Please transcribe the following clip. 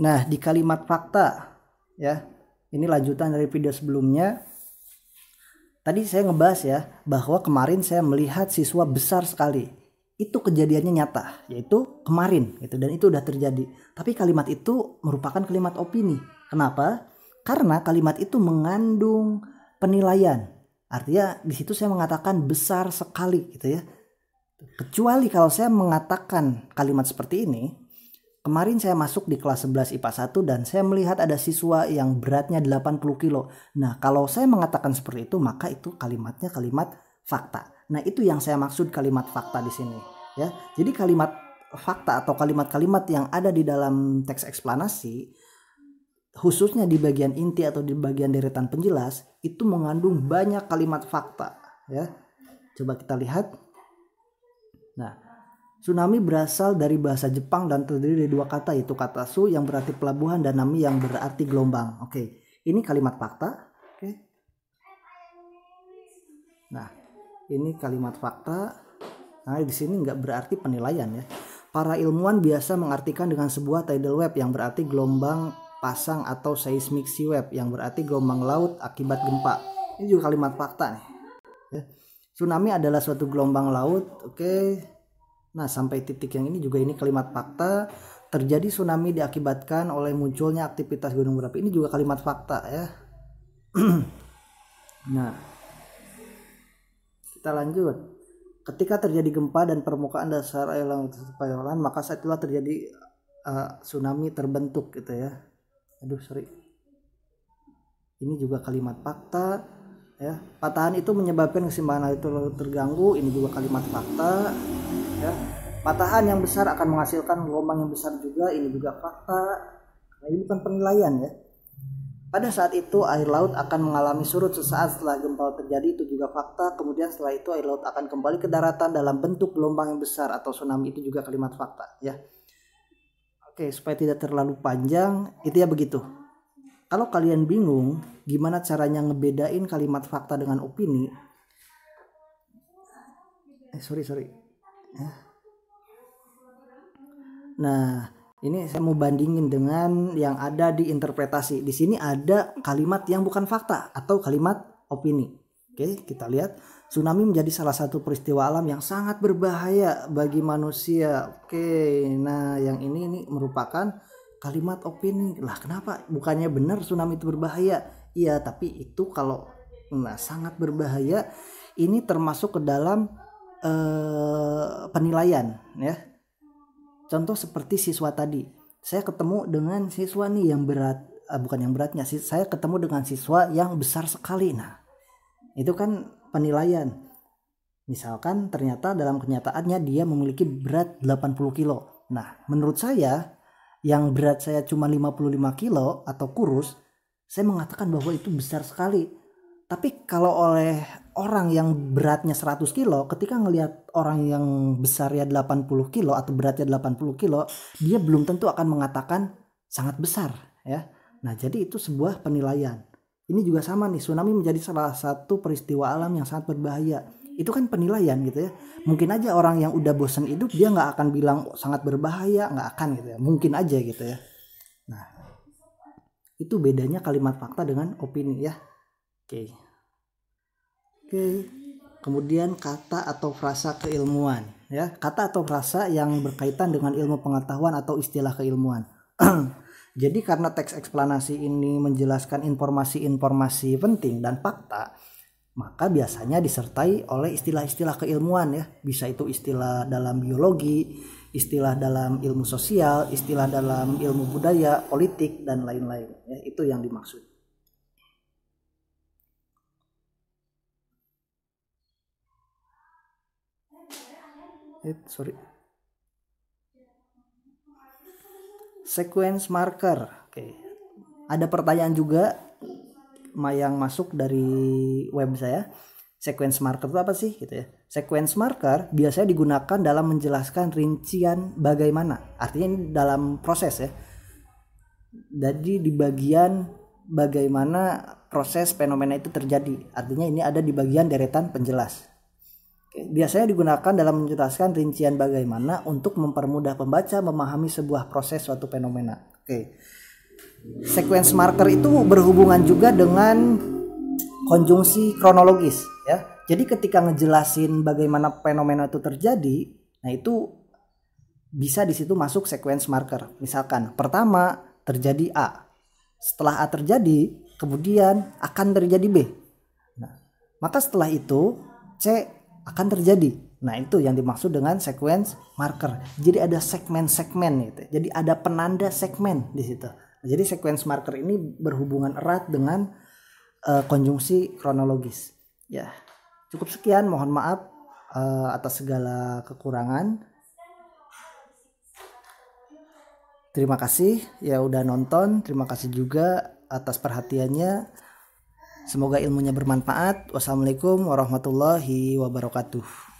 Nah, di kalimat fakta ya, ini lanjutan dari video sebelumnya. Tadi saya ngebahas ya bahwa kemarin saya melihat siswa besar sekali. Itu kejadiannya nyata, yaitu kemarin gitu, dan itu udah terjadi. Tapi kalimat itu merupakan kalimat opini. Kenapa? Karena kalimat itu mengandung penilaian. Artinya di situ saya mengatakan besar sekali gitu ya. Kecuali kalau saya mengatakan kalimat seperti ini, kemarin saya masuk di kelas 11 IPA 1 dan saya melihat ada siswa yang beratnya 80 kilo. Nah, kalau saya mengatakan seperti itu, maka itu kalimatnya kalimat fakta. Nah, itu yang saya maksud kalimat fakta di sini, ya. Jadi kalimat fakta atau kalimat-kalimat yang ada di dalam teks eksplanasi, khususnya di bagian inti atau di bagian deretan penjelas, itu mengandung banyak kalimat fakta, ya. Coba kita lihat. Nah, tsunami berasal dari bahasa Jepang dan terdiri dari dua kata, yaitu kata su yang berarti pelabuhan dan nami yang berarti gelombang. Oke, ini kalimat fakta. Oke. Nah, ini kalimat fakta. Nah, di sini nggak berarti penilaian ya. Para ilmuwan biasa mengartikan dengan sebuah tidal wave yang berarti gelombang pasang atau seismic sea wave yang berarti gelombang laut akibat gempa. Ini juga kalimat fakta nih. Ya. Tsunami adalah suatu gelombang laut. Oke. Nah, sampai titik yang ini juga ini kalimat fakta. Terjadi tsunami diakibatkan oleh munculnya aktivitas gunung berapi. Ini juga kalimat fakta ya. Nah, kita lanjut. Ketika terjadi gempa dan permukaan dasar air laut terpayolan, maka saat itulah terjadi tsunami terbentuk gitu ya. Aduh, sorry. Ini juga kalimat fakta ya. Patahan itu menyebabkan keseimbangan air laut terganggu. Ini juga kalimat fakta ya. Patahan yang besar akan menghasilkan gelombang yang besar juga. Ini juga fakta. Nah, ini bukan penilaian ya. Pada saat itu air laut akan mengalami surut sesaat setelah gempa terjadi, itu juga fakta. Kemudian setelah itu air laut akan kembali ke daratan dalam bentuk gelombang yang besar atau tsunami, itu juga kalimat fakta ya. Oke, supaya tidak terlalu panjang, itu ya begitu. Kalau kalian bingung gimana caranya ngebedain kalimat fakta dengan opini, sorry. Nah, ini saya mau bandingin dengan yang ada di interpretasi. Di sini ada kalimat yang bukan fakta atau kalimat opini. Oke, kita lihat. Tsunami menjadi salah satu peristiwa alam yang sangat berbahaya bagi manusia. Oke, nah yang ini merupakan kalimat opini. Lah kenapa? Bukannya benar tsunami itu berbahaya? Iya, tapi itu kalau sangat berbahaya, ini termasuk ke dalam penilaian ya. Contoh seperti siswa tadi, saya ketemu dengan siswa nih yang berat, bukan yang beratnya, saya ketemu dengan siswa yang besar sekali. Nah, itu kan penilaian. Misalkan ternyata dalam kenyataannya dia memiliki berat 80 kilo. Nah, menurut saya yang berat saya cuma 55 kilo atau kurus, saya mengatakan bahwa itu besar sekali. Tapi kalau oleh orang yang beratnya 100 kilo, ketika ngelihat orang yang besarnya 80 kilo atau beratnya 80 kilo, dia belum tentu akan mengatakan sangat besar ya. Nah, jadi itu sebuah penilaian. Ini juga sama nih, tsunami menjadi salah satu peristiwa alam yang sangat berbahaya. Itu kan penilaian gitu ya. Mungkin aja orang yang udah bosan hidup, dia nggak akan bilang sangat berbahaya, nggak akan gitu ya. Mungkin aja gitu ya. Nah, itu bedanya kalimat fakta dengan opini ya. Oke. Kemudian kata atau frasa keilmuan ya. Kata atau frasa yang berkaitan dengan ilmu pengetahuan atau istilah keilmuan. Jadi karena teks eksplanasi ini menjelaskan informasi-informasi penting dan fakta, maka biasanya disertai oleh istilah-istilah keilmuan ya. Bisa itu istilah dalam biologi, istilah dalam ilmu sosial, istilah dalam ilmu budaya, politik, dan lain-lain ya. Itu yang dimaksud. Sequence marker. Oke. Ada pertanyaan juga yang masuk dari web saya. Sequence marker itu apa sih gitu ya? Sequence marker biasanya digunakan dalam menjelaskan rincian bagaimana. Artinya ini dalam proses ya. Jadi di bagian bagaimana proses fenomena itu terjadi. Artinya ini ada di bagian deretan penjelas. Biasanya digunakan dalam menjelaskan rincian bagaimana untuk mempermudah pembaca memahami sebuah proses suatu fenomena. Oke. Sequence marker itu berhubungan juga dengan konjungsi kronologis ya. Jadi ketika ngejelasin bagaimana fenomena itu terjadi, nah itu bisa di situ masuk sequence marker. Misalkan pertama terjadi A. Setelah A terjadi, kemudian akan terjadi B. Nah, maka setelah itu C akan terjadi. Nah, itu yang dimaksud dengan sequence marker. Jadi ada segmen-segmen gitu. Jadi ada penanda segmen di situ. Nah, jadi sequence marker ini berhubungan erat dengan konjungsi kronologis. Ya, cukup sekian. Mohon maaf atas segala kekurangan. Terima kasih ya udah nonton. Terima kasih juga atas perhatiannya. Semoga ilmunya bermanfaat. Wassalamualaikum warahmatullahi wabarakatuh.